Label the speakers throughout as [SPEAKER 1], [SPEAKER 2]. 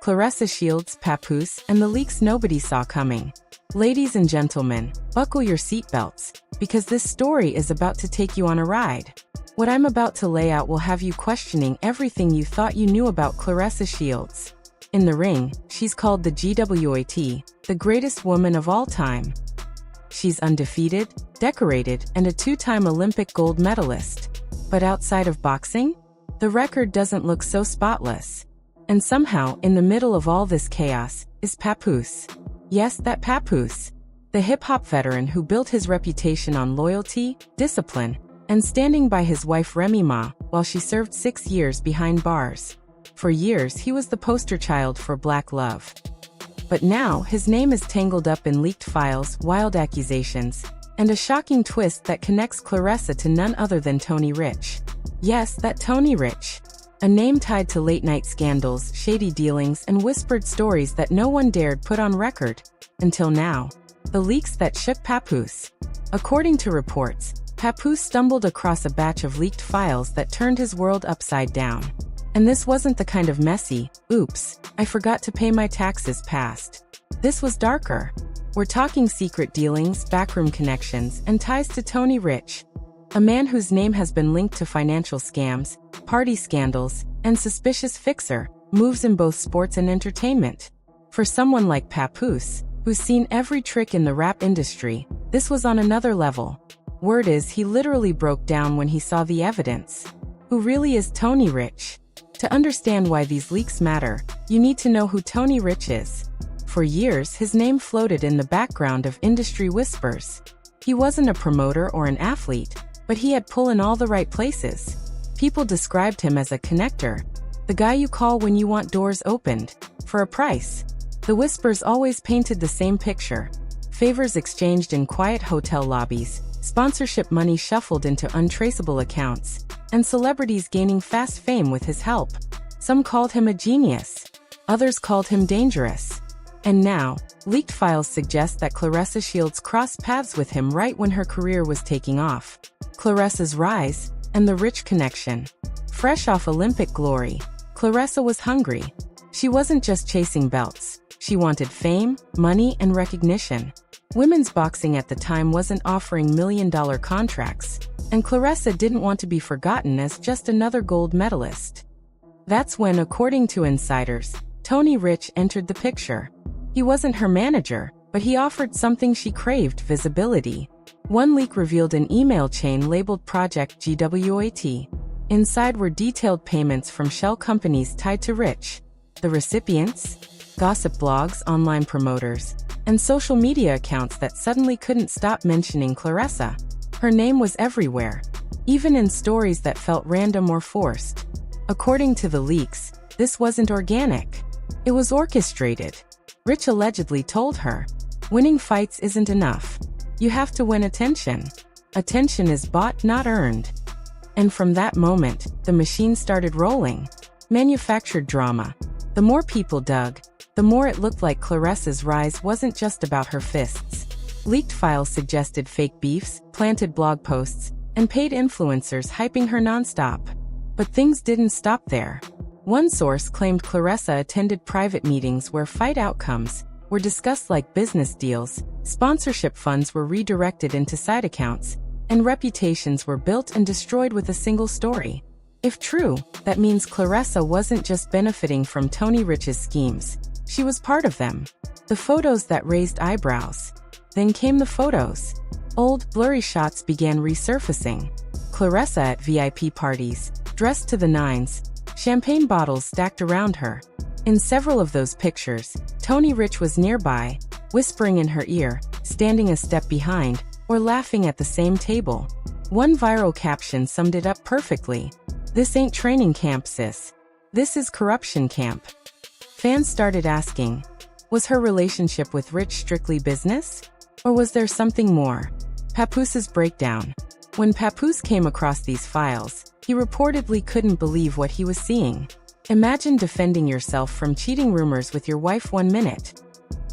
[SPEAKER 1] Claressa Shields, Papoose, and the leaks nobody saw coming. Ladies and gentlemen, buckle your seatbelts, because this story is about to take you on a ride. What I'm about to lay out will have you questioning everything you thought you knew about Claressa Shields. In the ring, she's called the GWAT, the greatest woman of all time. She's undefeated, decorated, and a two-time Olympic gold medalist. But outside of boxing, the record doesn't look so spotless. And somehow, in the middle of all this chaos, is Papoose. Yes, that Papoose. The hip-hop veteran who built his reputation on loyalty, discipline, and standing by his wife Remy Ma while she served 6 years behind bars. For years, he was the poster child for black love. But now, his name is tangled up in leaked files, wild accusations, and a shocking twist that connects Claressa to none other than Tony Rich. Yes, that Tony Rich. A name tied to late-night scandals, shady dealings, and whispered stories that no one dared put on record. Until now. The leaks that shook Papoose. According to reports, Papoose stumbled across a batch of leaked files that turned his world upside down. And this wasn't the kind of messy, oops, I forgot to pay my taxes past. This was darker. We're talking secret dealings, backroom connections, and ties to Tony Rich. A man whose name has been linked to financial scams, party scandals, and suspicious fixer moves in both sports and entertainment. For someone like Papoose, who's seen every trick in the rap industry, this was on another level. Word is he literally broke down when he saw the evidence. Who really is Tony Rich? To understand why these leaks matter, you need to know who Tony Rich is. For years, his name floated in the background of industry whispers. He wasn't a promoter or an athlete, but he had pull in all the right places. People described him as a connector, the guy you call when you want doors opened, for a price. The whispers always painted the same picture. Favors exchanged in quiet hotel lobbies, sponsorship money shuffled into untraceable accounts, and celebrities gaining fast fame with his help. Some called him a genius. Others called him dangerous. And now, leaked files suggest that Claressa Shields crossed paths with him right when her career was taking off. Claressa's rise, and the Rich connection. Fresh off Olympic glory, Claressa was hungry. She wasn't just chasing belts. She wanted fame, money, and recognition. Women's boxing at the time wasn't offering million-dollar contracts, and Claressa didn't want to be forgotten as just another gold medalist. That's when, according to insiders, Tony Rich entered the picture. He wasn't her manager, but he offered something she craved: visibility. One leak revealed an email chain labeled Project GWAT. Inside were detailed payments from shell companies tied to Rich. The recipients? Gossip blogs, online promoters, and social media accounts that suddenly couldn't stop mentioning Claressa. Her name was everywhere, even in stories that felt random or forced. According to the leaks, this wasn't organic. It was orchestrated. Rich allegedly told her, "Winning fights isn't enough. You have to win attention. Attention is bought, not earned." And from that moment, the machine started rolling. Manufactured drama. The more people dug, the more it looked like Claressa's rise wasn't just about her fists. Leaked files suggested fake beefs, planted blog posts, and paid influencers hyping her nonstop. But things didn't stop there. One source claimed Claressa attended private meetings where fight outcomes were discussed like business deals, sponsorship funds were redirected into side accounts, and reputations were built and destroyed with a single story. If true, that means Claressa wasn't just benefiting from Tony Rich's schemes. She was part of them. The photos that raised eyebrows. Then came the photos. Old, blurry shots began resurfacing. Claressa at VIP parties, dressed to the nines, champagne bottles stacked around her. In several of those pictures, Tony Rich was nearby, whispering in her ear, standing a step behind, or laughing at the same table. One viral caption summed it up perfectly. "This ain't training camp, sis. This is corruption camp." Fans started asking, was her relationship with Rich strictly business? Or was there something more? Papoose's breakdown. When Papoose came across these files, he reportedly couldn't believe what he was seeing. Imagine defending yourself from cheating rumors with your wife 1 minute,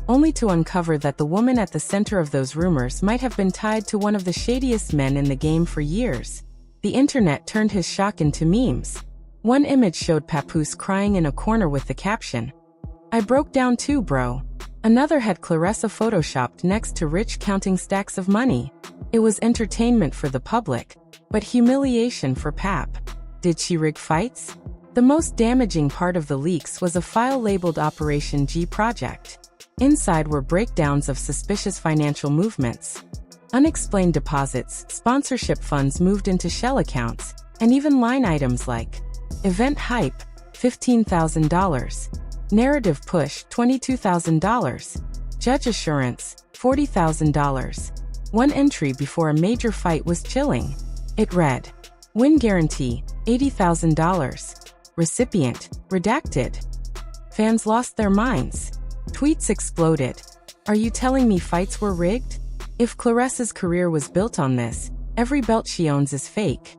[SPEAKER 1] only to uncover that the woman at the center of those rumors might have been tied to one of the shadiest men in the game for years. The internet turned his shock into memes. One image showed Papoose crying in a corner with the caption, I broke down too, bro. Another had Claressa photoshopped next to Rich counting stacks of money. It was entertainment for the public, but humiliation for Pap. Did she rig fights? The most damaging part of the leaks was a file labeled Operation G Project. Inside were breakdowns of suspicious financial movements, unexplained deposits, sponsorship funds moved into shell accounts, and even line items like event hype, $15,000, narrative push, $22,000, judge assurance, $40,000. One entry before a major fight was chilling. It read, win guarantee, $80,000. Recipient, redacted. Fans lost their minds. Tweets exploded. Are you telling me fights were rigged? If Claressa's career was built on this, every belt she owns is fake.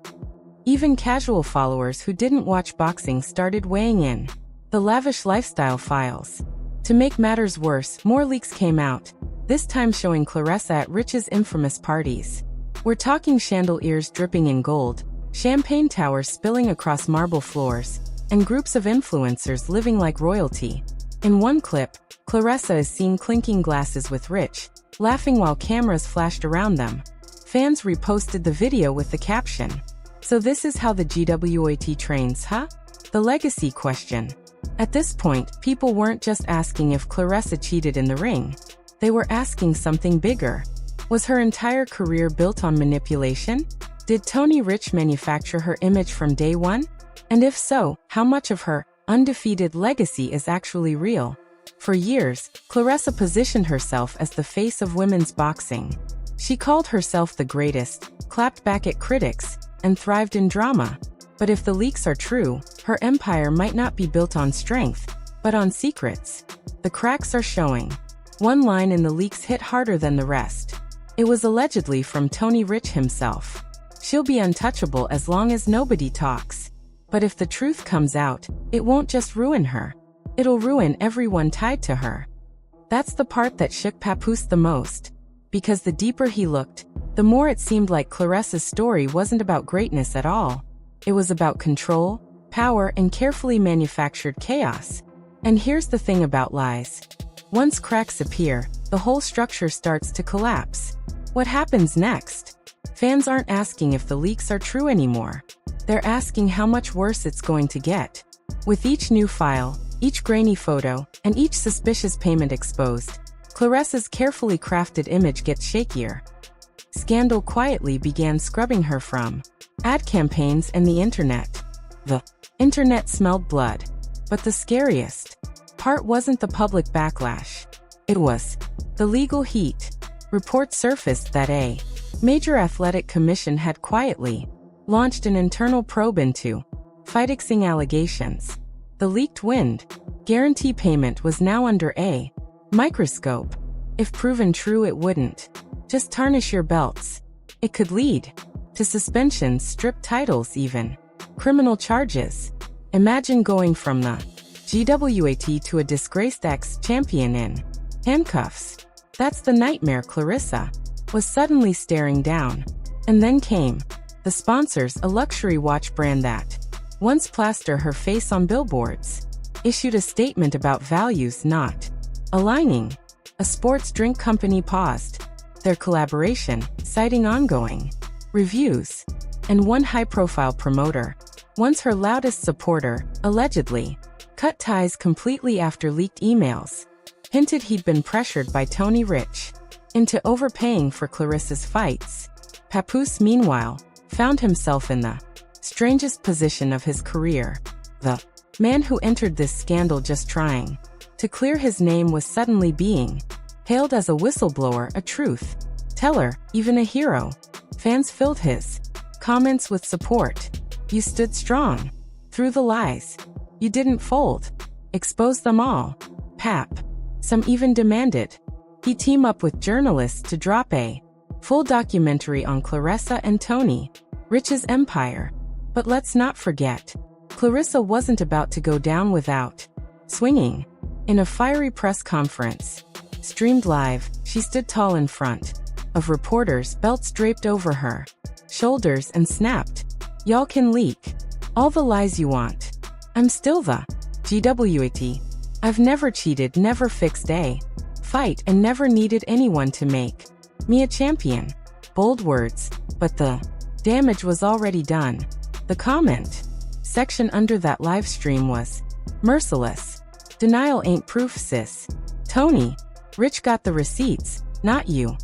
[SPEAKER 1] Even casual followers who didn't watch boxing started weighing in. The lavish lifestyle files. To make matters worse, more leaks came out, this time showing Claressa at Rich's infamous parties. We're talking chandeliers dripping in gold, champagne towers spilling across marble floors, and groups of influencers living like royalty. In one clip, Claressa is seen clinking glasses with Rich, laughing while cameras flashed around them. Fans reposted the video with the caption, "So this is how the GWAT trains, huh?" The legacy question. At this point, people weren't just asking if Claressa cheated in the ring. They were asking something bigger. Was her entire career built on manipulation? Did Tony Rich manufacture her image from day one? And if so, how much of her undefeated legacy is actually real? For years, Claressa positioned herself as the face of women's boxing. She called herself the greatest, clapped back at critics, and thrived in drama. But if the leaks are true, her empire might not be built on strength, but on secrets. The cracks are showing. One line in the leaks hit harder than the rest. It was allegedly from Tony Rich himself. She'll be untouchable as long as nobody talks. But if the truth comes out, it won't just ruin her. It'll ruin everyone tied to her. That's the part that shook Papoose the most. Because the deeper he looked, the more it seemed like Claressa's story wasn't about greatness at all. It was about control, power, and carefully manufactured chaos. And here's the thing about lies. Once cracks appear, the whole structure starts to collapse. What happens next? Fans aren't asking if the leaks are true anymore. They're asking how much worse it's going to get. With each new file, each grainy photo, and each suspicious payment exposed, Claressa's carefully crafted image gets shakier. Scandal quietly began scrubbing her from ad campaigns and the internet. The internet smelled blood. But the scariest part wasn't the public backlash. It was the legal heat. Reports surfaced that a major athletic commission had quietly launched an internal probe into fixing allegations. The leaked wind guarantee payment was now under a microscope. If proven true, it wouldn't just tarnish your belts. It could lead to suspensions, stripped titles, even criminal charges. Imagine going from the GWAT to a disgraced ex-champion in handcuffs. That's the nightmare Claressa was suddenly staring down. And then came the sponsors, a luxury watch brand that once plastered her face on billboards, issued a statement about values not aligning. A sports drink company paused their collaboration, citing ongoing reviews. And one high-profile promoter, once her loudest supporter, allegedly cut ties completely after leaked emails, hinted he'd been pressured by Tony Rich into overpaying for Claressa's fights. Papoose, meanwhile, found himself in the strangest position of his career. The man who entered this scandal just trying to clear his name was suddenly being hailed as a whistleblower, a truth teller, even a hero. Fans filled his comments with support. You stood strong through the lies. You didn't fold. Expose them all. Pap. Some even demanded he team up with journalists to drop a full documentary on Claressa and Tony Rich's empire. But let's not forget, Claressa wasn't about to go down without swinging. In a fiery press conference, streamed live, she stood tall in front of reporters, belts draped over her shoulders, and snapped, "Y'all can leak all the lies you want. I'm still the GWAT. I've never cheated, never fixed a fight, and never needed anyone to make me a champion. Bold words, but the damage was already done. The comment section under that live stream was merciless. Denial ain't proof, sis. Tony, Rich got the receipts, not you.